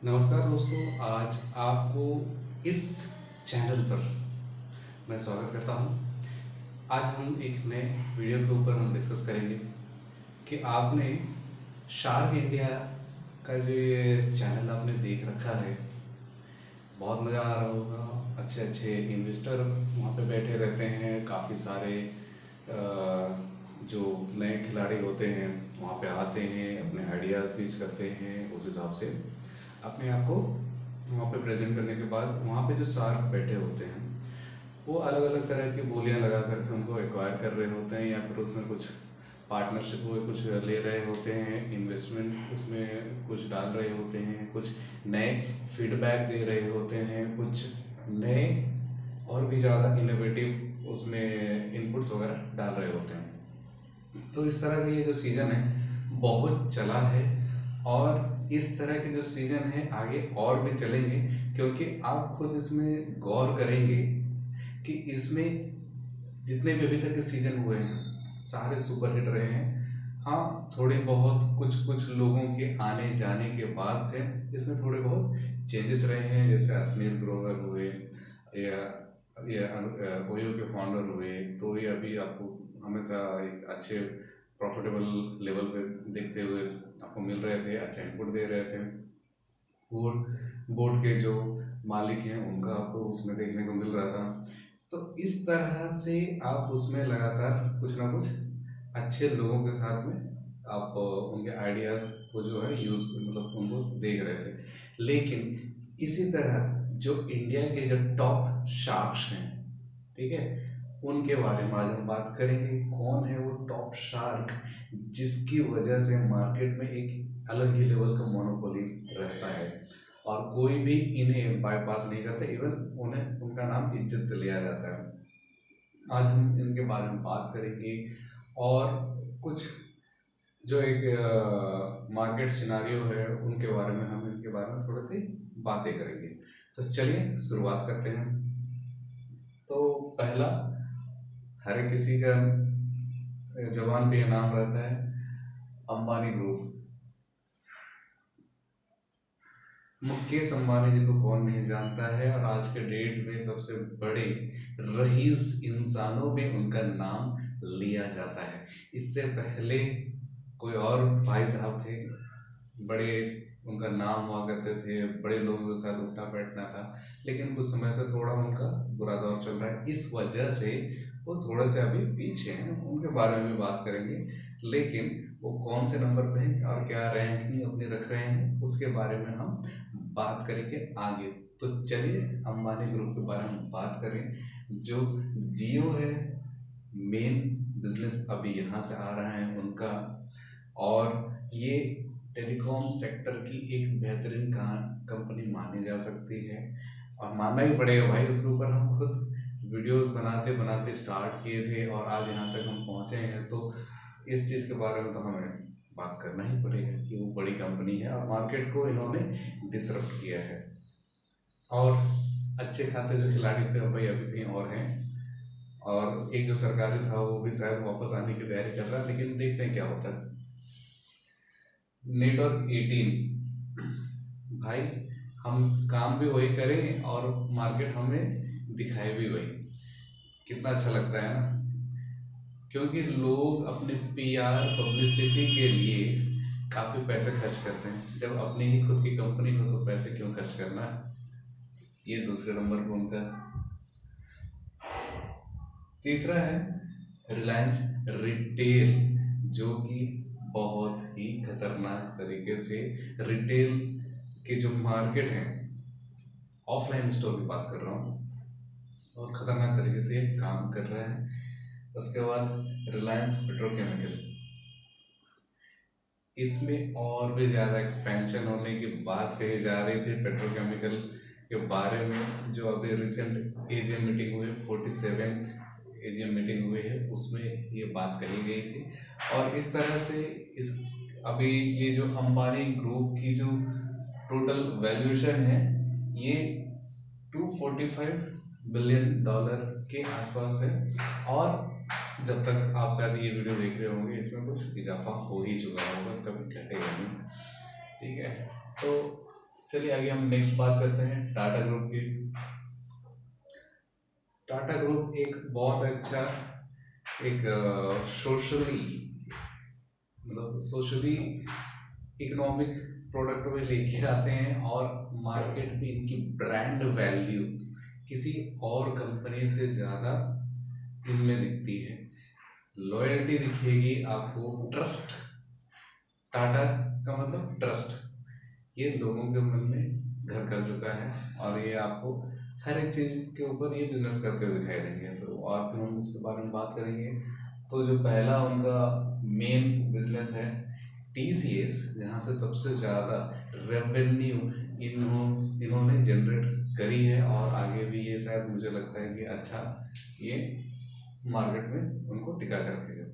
नमस्कार दोस्तों, आज आपको इस चैनल पर मैं स्वागत करता हूं। आज हम एक नए वीडियो के ऊपर हम डिस्कस करेंगे कि आपने शार्क इंडिया का जो ये चैनल आपने देख रखा है, बहुत मज़ा आ रहा होगा। अच्छे अच्छे इन्वेस्टर वहाँ पे बैठे रहते हैं, काफ़ी सारे जो नए खिलाड़ी होते हैं वहाँ पे आते हैं, अपने आइडियाज़ पेश करते हैं। उस हिसाब से अपने आप को वहाँ पे प्रेजेंट करने के बाद वहाँ पे जो शार्क बैठे होते हैं वो अलग अलग तरह की बोलियां लगा करके उनको एक्वायर कर रहे होते हैं, या फिर उसमें कुछ पार्टनरशिप हुए कुछ ले रहे होते हैं, इन्वेस्टमेंट उसमें कुछ डाल रहे होते हैं, कुछ नए फीडबैक दे रहे होते हैं, कुछ नए और भी ज़्यादा इनोवेटिव उसमें इनपुट्स वगैरह डाल रहे होते हैं। तो इस तरह का ये जो सीज़न है बहुत चला है, और इस तरह के जो सीज़न है आगे और भी चलेंगे, क्योंकि आप खुद इसमें गौर करेंगे कि इसमें जितने भी अभी तक के सीज़न हुए हैं सारे सुपरहिट रहे हैं। हाँ, थोड़े बहुत कुछ कुछ लोगों के आने जाने के बाद से इसमें थोड़े बहुत चेंजेस रहे हैं, जैसे अश्नीर ग्रोवर हुए या ओयो के फाउंडर हुए, तो ये अभी आपको हमेशा एक अच्छे प्रॉफिटेबल लेवल पे देखते हुए आपको मिल रहे थे, अच्छा इनपुट दे रहे थे। बोर्ड के जो मालिक हैं उनका आपको उसमें देखने को मिल रहा था। तो इस तरह से आप उसमें लगातार कुछ ना कुछ अच्छे लोगों के साथ में आप उनके आइडियाज़ को जो है यूज़ मतलब उनको देख रहे थे। लेकिन इसी तरह जो इंडिया के जो टॉप शार्क्स हैं, ठीक है, उनके बारे में आज हम बात करेंगे। कौन है वो टॉप शार्क जिसकी वजह से मार्केट में एक अलग ही लेवल का मोनोपोली रहता है और कोई भी इन्हें बाईपास नहीं करता, इवन उन्हें उनका नाम इज्जत से लिया जाता है। आज हम इनके बारे में बात करेंगे और कुछ जो एक मार्केट सिनारियो है उनके बारे में हम इनके बारे में थोड़ी सी बातें करेंगे। तो चलिए शुरुआत करते हैं। तो पहला, हर किसी का जबान पे नाम रहता है, अंबानी ग्रुप। मुकेश अंबानी जी को कौन नहीं जानता है, और आज के डेट में सबसे बड़े रईस इंसानों में उनका नाम लिया जाता है। इससे पहले कोई और भाई साहब थे, बड़े उनका नाम हुआ करते थे, बड़े लोगों के साथ उठना बैठना था, लेकिन कुछ समय से थोड़ा उनका बुरा दौर चल रहा है। इस वजह से वो थोड़े से अभी पीछे हैं, उनके बारे में भी बात करेंगे। लेकिन वो कौन से नंबर पे हैं और क्या रैंकिंग अपनी रख रहे हैं उसके बारे में हम बात करेंगे आगे। तो चलिए अंबानी ग्रुप के बारे में बात करें। जो जियो है, मेन बिजनेस अभी यहाँ से आ रहा है उनका, और ये टेलीकॉम सेक्टर की एक बेहतरीन कंपनी मानी जा सकती है, और मानना ही पड़ेगा भाई, उसके ऊपर हम खुद वीडियोस बनाते बनाते स्टार्ट किए थे और आज यहाँ तक हम पहुँचे हैं। तो इस चीज़ के बारे में तो हमें बात करना ही पड़ेगा कि वो बड़ी कंपनी है और मार्केट को इन्होंने डिसरप्ट किया है, और अच्छे खासे जो खिलाड़ी थे भाई अभी कहीं और हैं, और एक जो सरकारी था वो भी शायद वापस आने की तैयारी कर रहा है, लेकिन देखते हैं क्या होता है। नेटवर्क 18 भाई, हम काम भी वही करें और मार्केट हमें दिखाए भी वही, कितना अच्छा लगता है ना। क्योंकि लोग अपने पीआर पब्लिसिटी के लिए काफ़ी पैसे खर्च करते हैं, जब अपनी ही खुद की कंपनी हो तो पैसे क्यों खर्च करना है। ये दूसरे नंबर पर उनका। तीसरा है रिलायंस रिटेल, जो कि बहुत ही खतरनाक तरीके से रिटेल के जो मार्केट है, ऑफलाइन स्टोर की बात कर रहा हूँ, और खतरनाक तरीके से काम कर रहा है। उसके बाद रिलायंस पेट्रोकेमिकल, इसमें और भी ज़्यादा एक्सपेंशन होने की बात कही जा रही थी पेट्रोकेमिकल के बारे में। जो अभी रिसेंट एजीएम मीटिंग हुई, 47th एजीएम मीटिंग हुई है, उसमें ये बात कही गई थी। और इस तरह से इस अभी ये जो अंबानी ग्रुप की जो टोटल वैल्यूएशन है ये $245 बिलियन के आसपास है, और जब तक आप शायद ये वीडियो देख रहे होंगे इसमें कुछ इजाफा हो ही चुका होगा, कभी घटेगा नहीं, ठीक है। तो चलिए आगे हम नेक्स्ट बात करते हैं टाटा ग्रुप की। टाटा ग्रुप एक बहुत अच्छा एक सोशली मतलब सोशली इकोनॉमिक प्रोडक्ट में लेके आते हैं और मार्केट में इनकी ब्रांड वैल्यू किसी और कंपनी से ज़्यादा इनमें दिखती है। लॉयल्टी दिखेगी आपको, ट्रस्ट। टाटा का मतलब ट्रस्ट, ये लोगों के मन में घर कर चुका है और ये आपको हर एक चीज़ के ऊपर ये बिजनेस करते हुए दिखाई देंगे। तो और फिर हम उसके बारे में बात करेंगे। तो जो पहला उनका मेन बिजनेस है TCS, जहाँ से सबसे ज़्यादा रेवेन्यू इन्होंने जनरेट करी है और आगे भी ये शायद मुझे लगता है कि अच्छा ये मार्केट में उनको टिका कर रखेगा।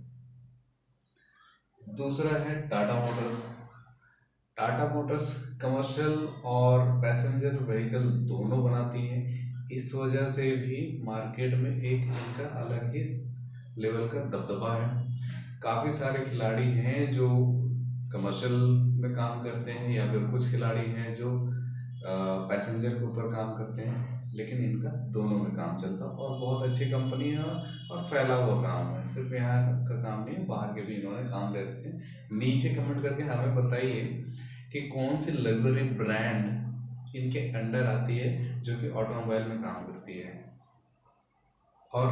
दूसरा है Tata Motors. Tata Motors commercial और पैसेंजर व्हीकल दोनों बनाती हैं। इस वजह से भी मार्केट में एक इनका अलग ही लेवल का दबदबा है। काफ़ी सारे खिलाड़ी हैं जो कमर्शियल में काम करते हैं या फिर कुछ खिलाड़ी हैं जो पैसेंजर के ऊपर काम करते हैं, लेकिन इनका दोनों में काम चलता है और बहुत अच्छी कंपनी है और फैला हुआ काम है। सिर्फ यहाँ का काम नहीं है, बाहर के भी इन्होंने काम ले रखे हैं। नीचे कमेंट करके हमें बताइए कि कौन सी लग्जरी ब्रांड इनके अंडर आती है जो कि ऑटोमोबाइल में काम करती है, और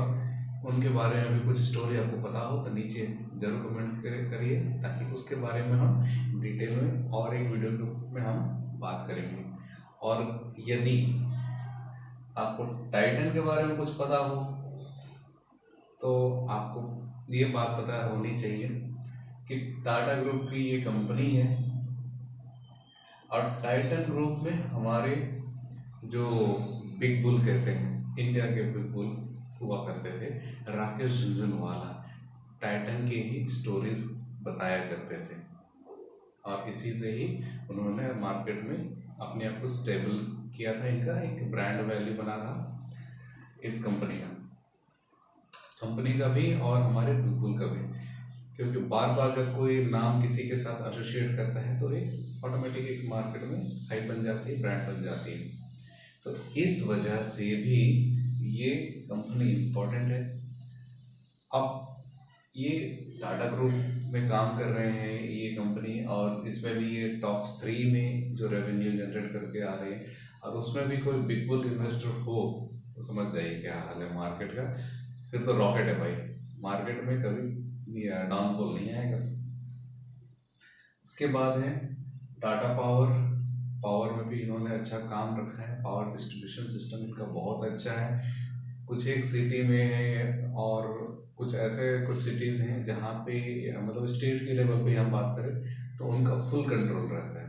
उनके बारे में भी कुछ स्टोरी आपको पता हो तो नीचे ज़रूर कमेंट करिए, ताकि उसके बारे में हम डिटेल में और एक वीडियो में हम बात करेंगे। और यदि आपको टाइटन के बारे में कुछ पता हो तो आपको ये बात पता होनी चाहिए कि टाटा ग्रुप की ये कंपनी है और टाइटन ग्रुप में हमारे जो बिग बुल कहते हैं, इंडिया के बिग बुल हुआ करते थे, राकेश झुनझुनवाला, टाइटन की ही स्टोरीज बताया करते थे और इसी से ही उन्होंने मार्केट में अपने आप को स्टेबल किया था। इनका एक ब्रांड वैल्यू बना था इस कंपनी का भी और हमारे बिग बुल का भी, क्योंकि बार बार जब कोई नाम किसी के साथ एसोसिएट करता है तो एक ऑटोमेटिक एक मार्केट में हाइप बन जाती है, ब्रांड बन जाती है। तो इस वजह से भी ये कंपनी इम्पोर्टेंट है। अब ये टाटा ग्रुप में काम कर रहे हैं ये कंपनी, और इसमें भी ये टॉप 3 में जो रेवेन्यू जनरेट करके आ रहे हैं, और उसमें भी कोई बिग बुल इन्वेस्टर हो तो समझ जाइए क्या हाल है मार्केट का। फिर तो रॉकेट है भाई, मार्केट में कभी डाउनफॉल नहीं आएगा। उसके बाद है टाटा पावर। पावर में भी इन्होंने अच्छा काम रखा है, पावर डिस्ट्रीब्यूशन सिस्टम इनका बहुत अच्छा है। कुछ एक सिटी में है और कुछ ऐसे कुछ सिटीज़ हैं जहाँ पे मतलब स्टेट के लेवल पे हम बात करें तो उनका फुल कंट्रोल रहता है।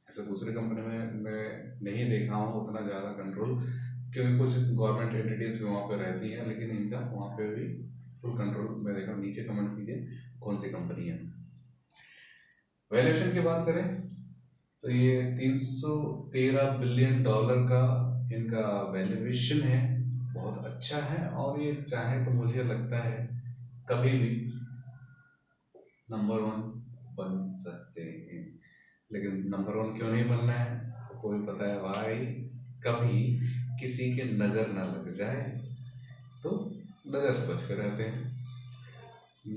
ऐसे दूसरे कंपनी में मैं नहीं देखा हूँ उतना ज़्यादा कंट्रोल, क्योंकि कुछ गवर्नमेंट एंटिटीज़ भी वहाँ पे रहती हैं, लेकिन इनका वहाँ पे भी फुल कंट्रोल मैं देखा। नीचे कमेंट कीजिए कौन सी कंपनी है। वैल्यूएशन की बात करें तो ये $313 बिलियन का इनका वैल्यूएशन है, बहुत अच्छा है। और ये चाहे तो मुझे लगता है कभी भी नंबर 1 बन सकते हैं, लेकिन नंबर 1 क्यों नहीं बनना है आपको भी पता है भाई, कभी किसी के नज़र ना लग जाए तो नज़र से बच कर रहते हैं।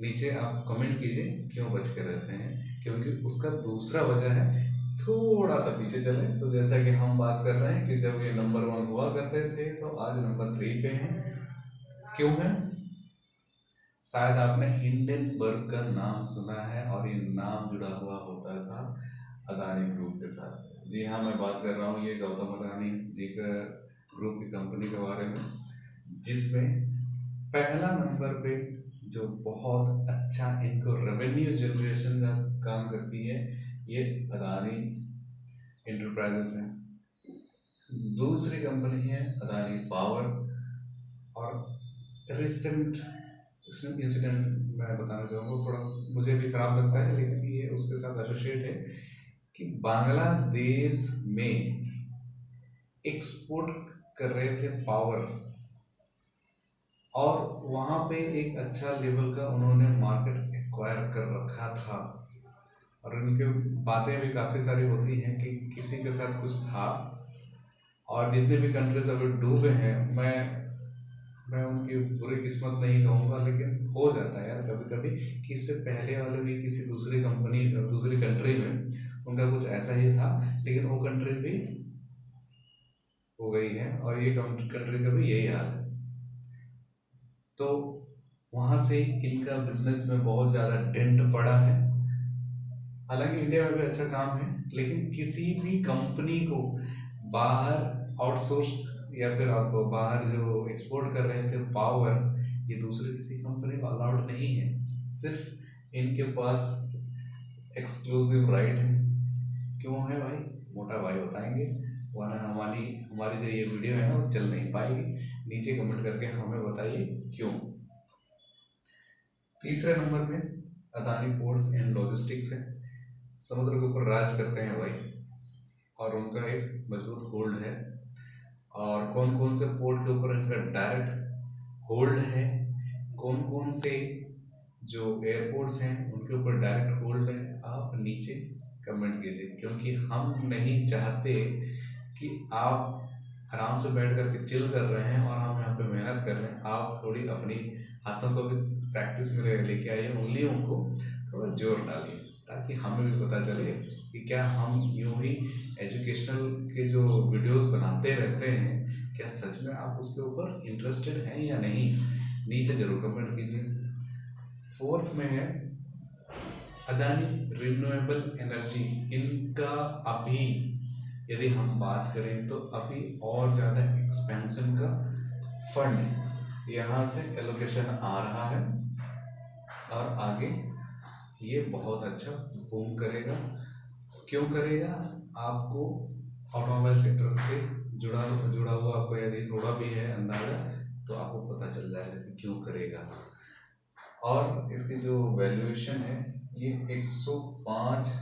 नीचे आप कमेंट कीजिए क्यों बच कर रहते हैं, क्योंकि उसका दूसरा वजह है थोड़ा सा पीछे चले तो जैसा कि हम बात कर रहे हैं कि जब ये नंबर 1 हुआ करते थे तो आज नंबर 3 पे हैं। क्यों है? शायद आपने हिंडनबर्ग का नाम सुना है और ये नाम जुड़ा हुआ होता था अदानी ग्रुप के साथ। जी हाँ, मैं बात कर रहा हूँ ये गौतम अदानी जी का ग्रुप की कंपनी के बारे में, जिसमें पहला नंबर पे जो बहुत अच्छा इनको रेवेन्यू जनरेशन का काम करती है ये अदानी इंटरप्राइजेस है। दूसरी कंपनी है अदानी पावर। और रिसेंट इंसिडेंट मैं बताना चाहूँगा, थोड़ा मुझे भी खराब लगता है लेकिन ये उसके साथ एसोसिएट है कि बांग्लादेश में एक्सपोर्ट कर रहे थे पावर, और वहाँ पे एक अच्छा लेवल का उन्होंने मार्केट एक्वायर कर रखा था। और इनके बातें भी काफ़ी सारी होती हैं कि किसी के साथ कुछ था, और जितने भी कंट्रीज अभी डूबे हैं, मैं उनकी बुरी किस्मत नहीं कहूँगा, लेकिन हो जाता है यार कभी कभी कि इससे पहले वाले भी किसी दूसरी कंट्री में उनका कुछ ऐसा ही था, लेकिन वो कंट्री भी हो गई है और ये कंट्री का भी यही हाल है। तो वहाँ से इनका बिजनेस में बहुत ज़्यादा डेंट पड़ा है। हालांकि इंडिया में भी अच्छा काम है, लेकिन किसी भी कंपनी को बाहर आउटसोर्स या फिर आप बाहर जो एक्सपोर्ट कर रहे थे पावर, ये दूसरे किसी कंपनी को अलाउड नहीं है। सिर्फ इनके पास एक्सक्लूसिव राइट है। क्यों है भाई? मोटा भाई बताएंगे, वरना हमारी हमारी जो ये वीडियो है ना वो चल नहीं पाएगी। नीचे कमेंट करके हमें बताइए क्यों। तीसरे नंबर में अदानी पोर्ट्स एंड लॉजिस्टिक्स है। समुद्र के ऊपर राज करते हैं भाई, और उनका एक मजबूत होल्ड है। और कौन कौन से पोर्ट के ऊपर इनका डायरेक्ट होल्ड है, कौन कौन से जो एयरपोर्ट्स हैं उनके ऊपर डायरेक्ट होल्ड है, आप नीचे कमेंट कीजिए। क्योंकि हम नहीं चाहते कि आप आराम से बैठ करके चिल कर रहे हैं और हम यहाँ पे मेहनत कर रहे हैं। आप थोड़ी अपनी हाथों को भी प्रैक्टिस में लेके आइए, उंगलियों को थोड़ा जोर डालिए, ताकि हमें भी पता चले कि क्या हम यूं ही एजुकेशनल के जो वीडियोस बनाते रहते हैं, क्या सच में आप उसके ऊपर इंटरेस्टेड हैं या नहीं। नीचे जरूर कमेंट कीजिए। फोर्थ में है अदानी रिन्यूएबल एनर्जी। इनका अभी यदि हम बात करें तो अभी और ज़्यादा एक्सपेंशन का फंड यहाँ से एलोकेशन आ रहा है, और आगे ये बहुत अच्छा बूम करेगा। क्यों करेगा? आपको ऑटोमोबाइल सेक्टर से जुड़ा हुआ आपको यदि थोड़ा भी है अंदाज़ा, तो आपको पता चल जाएगा कि क्यों करेगा। और इसकी जो वैल्यूएशन है ये 105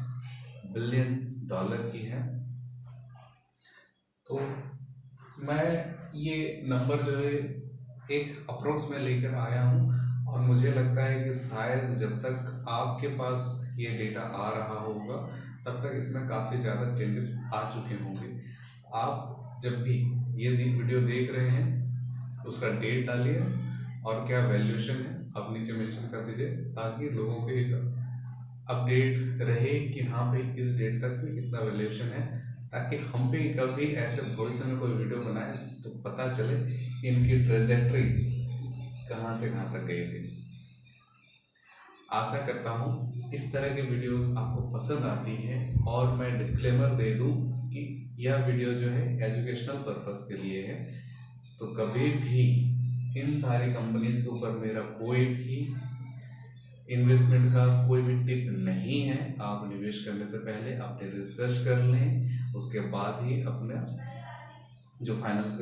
बिलियन डॉलर की है। तो मैं ये नंबर जो है एक अप्रोक्स में लेकर आया हूँ, और मुझे लगता है कि शायद जब तक आपके पास ये डेटा आ रहा होगा तब तक इसमें काफ़ी ज़्यादा चेंजेस आ चुके होंगे। आप जब भी ये वीडियो देख रहे हैं उसका डेट डालिए और क्या वैल्यूएशन है आप नीचे मेंशन कर दीजिए, ताकि लोगों को एक अपडेट रहे कि हाँ भाई इस डेट तक में कितना वैल्यूएशन है, ताकि हम भी कभी ऐसे भविष्य में कोई वीडियो बनाए तो पता चले कि इनकी ट्रेजेक्ट्री कहाँ से कहाँ तक गई थी। आशा करता हूँ इस तरह के वीडियोस आपको पसंद आती हैं, और मैं डिस्क्लेमर दे दूँ कि यह वीडियो जो है एजुकेशनल पर्पस के लिए है। तो कभी भी इन सारी कंपनीज के ऊपर मेरा कोई भी इन्वेस्टमेंट का कोई भी टिप नहीं है। आप निवेश करने से पहले अपने रिसर्च कर लें, उसके बाद ही अपना जो फाइनेंस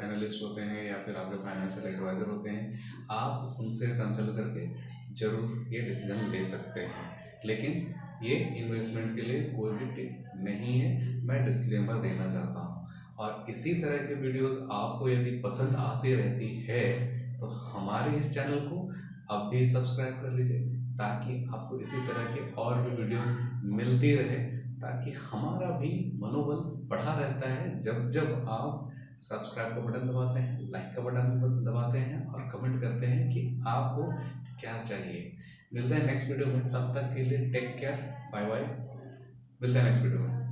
एनालिस्ट होते हैं या फिर आपके फाइनेंशियल एडवाइज़र होते हैं, आप उनसे कंसल्ट करके ज़रूर ये डिसीजन ले सकते हैं। लेकिन ये इन्वेस्टमेंट के लिए कोई भी टिप नहीं है, मैं डिस्क्लेमर देना चाहता हूँ। और इसी तरह के वीडियोस आपको यदि पसंद आती रहती है तो हमारे इस चैनल को अब भी सब्सक्राइब कर लीजिए, ताकि आपको इसी तरह के और भी वीडियोस मिलती रहे, ताकि हमारा भी मनोबल बढ़ा रहता है जब जब आप सब्सक्राइब का बटन दबाते हैं, लाइक का बटन दबाते हैं और कमेंट करते हैं कि आपको क्या चाहिए। मिलते हैं नेक्स्ट वीडियो में, तब तक के लिए टेक केयर, बाय बाय। मिलते हैं नेक्स्ट वीडियो में।